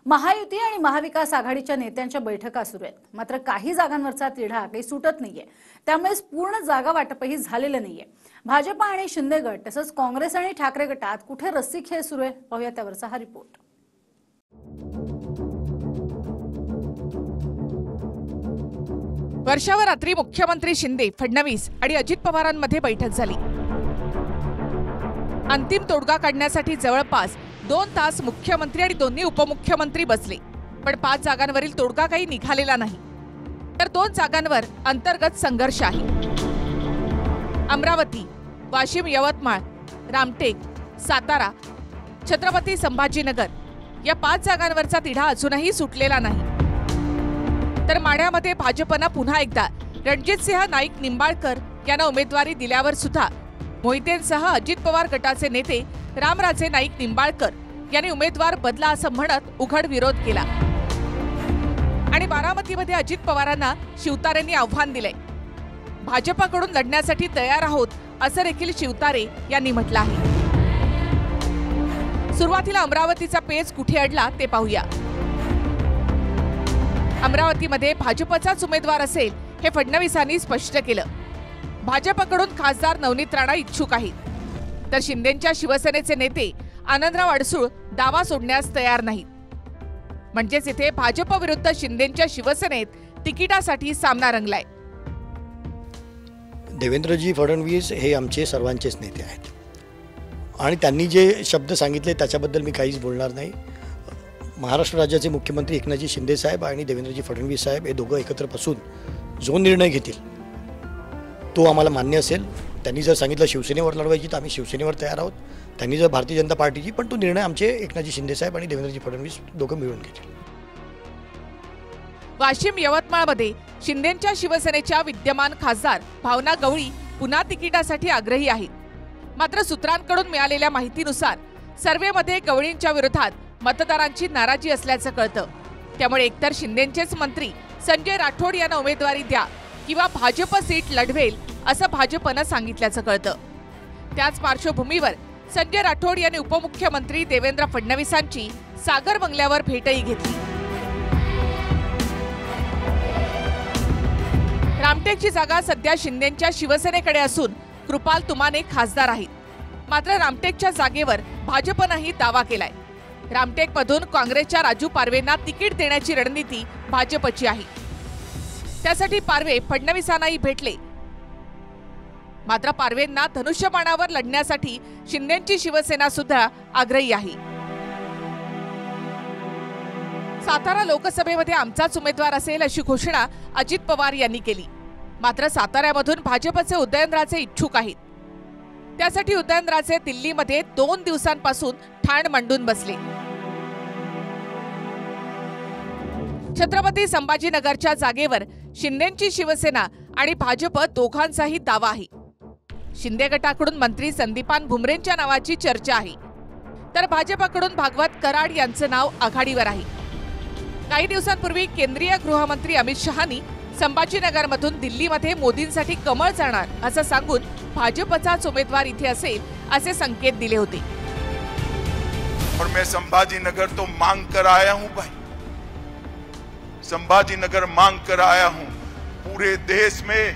महायुती आणि महाविकास आघाडीच्या नेत्यांच्या बैठका सुरू आहेत. मात्र काही जागांवरचा तिढा काही सुटत नाहीये. त्यामुळे पूर्ण जागा वाटपही झालेलं नाहीये. भाजप आणि शिंदे गट तसंच काँग्रेस आणि ठाकरे गटात कुठे रस्सीखेळ सुरू आहे, पाहूया त्यावरचा हा रिपोर्ट. वर्षावर रात्री मुख्यमंत्री शिंदे, फडणवीस आणि अजित पवारांमध्ये बैठक झाली. अंतिम तोडगा काढण्यासाठी जवळपास 2 तास मुख्यमंत्री आणि दोन्ही उपमुख्यमंत्री बसले. पण 5 जागांवरील तोडगा काही निघालेला नाही. तर 2 जागांवर अंतर्गत संघर्ष आहे. अमरावती, वाशिम, यवतमाळ, रामटेक, सातारा, छत्रपती संभाजीनगर या 5 जागांवरचा तिढा अजूनही सुटलेला नाही. तर माढ्यामध्ये भाजपनं पुन्हा एकदा रणजितसिंह नाईक निंबाळकर यांना उमेदवारी दिल्यावर सुद्धा मोहितेंसह अजित पवार गटाचे नेते रामराजे नाईक निंबाळकर यांनी उमेदवार बदला असं म्हणत उघड विरोध केला. आणि बारामतीमध्ये अजित पवारांना शिवतारेंनी आव्हान दिलंय. भाजपाकडून लढण्यासाठी तयार आहोत असं देखील शिवतारे यांनी म्हटलं आहे. सुरुवातीला अमरावतीचा पेच कुठे अडला ते पाहूया. अमरावतीमध्ये भाजपचाच उमेदवार असेल हे फडणवीसांनी स्पष्ट केलं. भाजपकडून खासदार नवनीत राणा इच्छुक आहेत. तर शिंदेच्या शिवसेनेचे नेते आनंदराव अडसूळ दावा सोडण्यास तयार नाहीत. म्हणजेच इथे भाजप विरुद्ध शिंदेच्या शिवसेनेत तिकिटासाठी सामना रंगलाय. देवेंद्रजी फडणवीस हे आमचे सर्वांचेच नेते आहेत आणि त्यांनी जे शब्द सांगितले त्याच्याबद्दल मी काहीच बोलणार नाही. महाराष्ट्र राज्याचे मुख्यमंत्री एकनाथजी शिंदे साहेब आणि देवेंद्रजी फडणवीस साहेब हे दोघं एकत्र बसून जो निर्णय घेतील तो आम्हाला मान्य असेल. त्यांनी जर सांगितलं शिवसेनेवर लढवायची तर आम्ही शिवसेनेवर तयार आहोत. त्यांनी जर भारतीय जनता पार्टीची, पण तो निर्णय आमचे एकनाथजी शिंदे साहेब आणि देवेंद्रजी फडणवीस दोघं मिळून घेतील. वाशिम, यवतमाळमध्ये शिंदेच्या शिवसेनेच्या विद्यमान खासदार भावना गवळी पुन्हा तिकिटासाठी आग्रही आहेत. मात्र सूत्रांकडून मिळालेल्या माहितीनुसार सर्व्हेमध्ये गवळींच्या विरोधात मतदारांची नाराजी असल्याचं कळतं. त्यामुळे एकतर शिंदेचेच मंत्री संजय राठोड यांना उमेदवारी द्या किंवा भाजप सीट लढवेल असं भाजपनं सांगितल्याचं कळतं. त्याच पार्श्वभूमीवर संजय राठोड यांनी उपमुख्यमंत्री देवेंद्र फडणवीसांची सागर बंगल्यावर भेटही घेतली. रामटेकची जागा सध्या शिंदेच्या शिवसेनेकडे असून कृपाल तुमाने खासदार आहेत. मात्र रामटेकच्या जागेवर भाजपनंही दावा केलाय. रामटेकमधून काँग्रेसच्या राजू पारवेंना तिकीट देण्याची रणनीती भाजपची आहे. त्यासाठी पारवे फडणवीसांनाही भेटले. मात्र पारवेंना धनुष्यबाणावर लढण्यासाठी शिंदेची शिवसेना सुद्धा आग्रही आहे. सातारा लोकसभेमध्ये आमचाच उमेदवार असेल अशी घोषणा अजित पवार यांनी केली. मात्र साताऱ्यामधून भाजपचे उदयनराजे इच्छुक आहेत. त्यासाठी उदयनराजे दिल्लीमध्ये 2 दिवसांपासून ठाण मांडून बसले. छत्रपती संभाजीनगरच्या जागेवर शिंदेची शिवसेना आणि भाजप दोघांचाही दावा आहे. शिंदे गटाकडून मंत्री संदीपान भुमरेंच्या नावाची चर्चा आहे. तर भाजपकडून भागवत कराड यांचं नाव आघाडीवर आहे. काही दिवसांपूर्वी केंद्रीय गृहमंत्री अमित शहानी संभाजीनगरमधून दिल्लीमध्ये मोदींसाठी कमळ जाणार असं सांगून भाजपचाच उमेदवार इथे असेल असे संकेत दिले होते. और मैं संभाजीनगर तो मांग कर आया हूं भाई. संभाजीनगर मांग कर आया हूं. पूरे देश में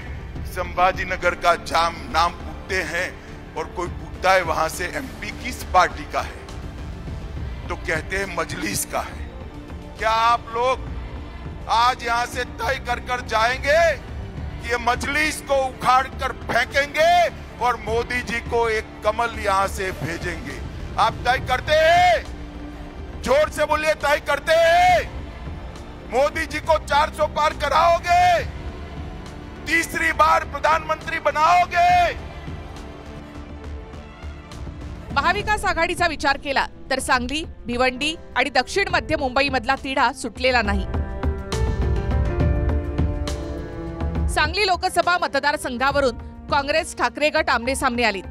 संभाजीनगर का जाम नाम पूछते हैं और कोई पूछता है वहां से एमपी किस पार्टी का है तो कहते हैं मजलिस का है. क्या आप लोग आज यहां से तय कर जाएंगे कि ये मजलिस को उखाड़ कर फेंकेंगे और मोदी जी को एक कमल यहां से भेजेंगे? आप तय करते हैं? जोर से बोलिए, तय करते हैं? मोदी जी को 400 पार कराओगे? तीसरी बार प्रधानमंत्री बनाओगे? महाविकास आघाडीचा विचार केला तर सांगली, भिवंडी आणि दक्षिण मध्य मुंबई मधला तिढा सुटलेला नाही. सांगली लोकसभा मतदारसंघावरून काँग्रेस ठाकरे गट आमने सामने आले.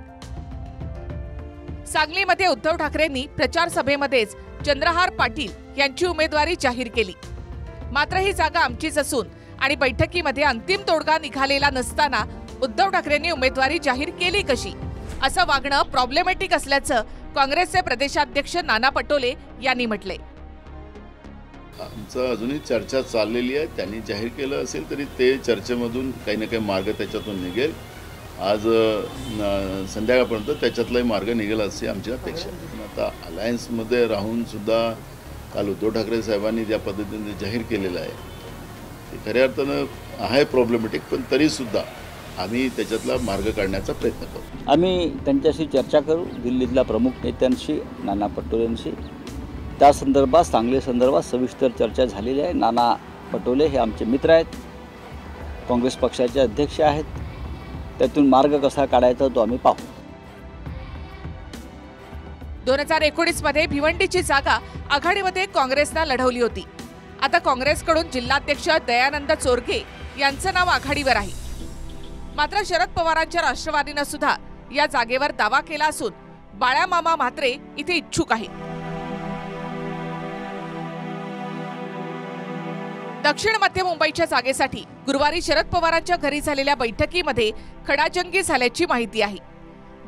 सांगलीमध्ये उद्धव ठाकरेंनी प्रचार सभेमध्येच चंद्रहार पाटील यांची उमेदवारी जाहीर केली. मात्र ही जागा आमचीच असून आणि बैठकीमध्ये अंतिम तोडगा निघालेला नसताना उद्धव ठाकरेंनी उमेदवारी जाहीर केली कशी असं वागणं प्रॉब्लेमॅटिक असल्याचं काँग्रेसचे प्रदेशाध्यक्ष नाना पटोले यांनी म्हटले. आमचं अजूनही चर्चा चाललेली आहे. त्यांनी जाहीर केलं असेल तरी ते चर्चेमधून काही ना काही मार्ग त्याच्यातून निघेल. आज संध्याकाळपर्यंत त्याच्यातलाही मार्ग निघेल अशी आमची अपेक्षा आहे. पण आता अलायन्समध्ये राहूनसुद्धा काल उद्धव ठाकरे साहेबांनी ज्या पद्धतीने जाहीर केलेलं आहे ते खऱ्या अर्थानं आहे प्रॉब्लेमॅटिक, पण तरीसुद्धा आम्ही त्याच्यातला मार्ग काढण्याचा प्रयत्न करू. आम्ही त्यांच्याशी चर्चा करू, दिल्लीतल्या प्रमुख नेत्यांशी, नाना पटोलेंशी. त्या संदर्भात सांगलीसंदर्भात सविस्तर चर्चा झालेली आहे. नाना पटोले हे आमचे मित्र आहेत, काँग्रेस पक्षाचे अध्यक्ष आहेत. त्यातून मार्ग कसा काढायचा तो आम्ही पाहू. 2019 मध्ये भिवंडीची जागा आघाडीमध्ये काँग्रेसनं लढवली होती. आता काँग्रेसकडून जिल्हाध्यक्ष दयानंद चोरगे यांचं नाव आघाडीवर आहे. मात्र शरद पवारांच्या राष्ट्रवादीनं सुद्धा या जागेवर दावा केला असून बाळा मामा म्हात्रे इथे इच्छुक आहेत. दक्षिण मध्य मुंबईच्या जागेसाठी गुरुवारी शरद पवारांच्या घरी झालेल्या बैठकीमध्ये खडाजंगी झाल्याची माहिती आहे.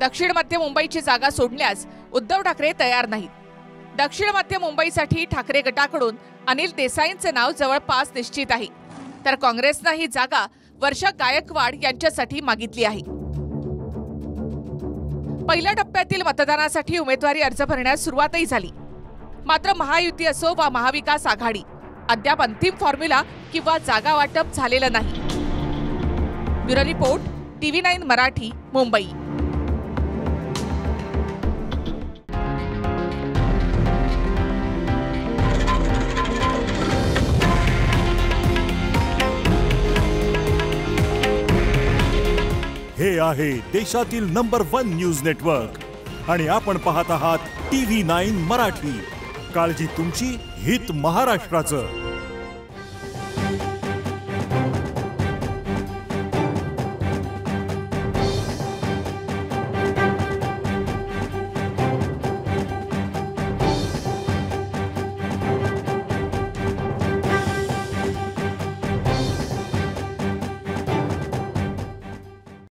दक्षिण मध्य मुंबईची जागा सोडण्यास उद्धव ठाकरे तयार नाहीत. दक्षिण मध्य मुंबईसाठी ठाकरे गटाकडून अनिल देसाईंचे नाव जवळपास निश्चित आहे, तर काँग्रेसनं ही जागा वर्षा गायकवाड यांच्यासाठी मागितली आहे. पहिल्या टप्प्यातील मतदानासाठी उमेदवारी अर्ज भरण्यास सुरुवातही झाली. मात्र महायुती असो वा महाविकास आघाडी अद्याप अंतिम फॉर्म्युला किंवा जागा वाटप झालेलं नाही. Bureau report, TV9 Marathi, Mumbai. हे आहे देशातील नंबर 1 न्यूज नेटवर्क आणि आपण पाहत आहात TV9 मराठी. काळजी तुमची, हित महाराष्ट्राचं.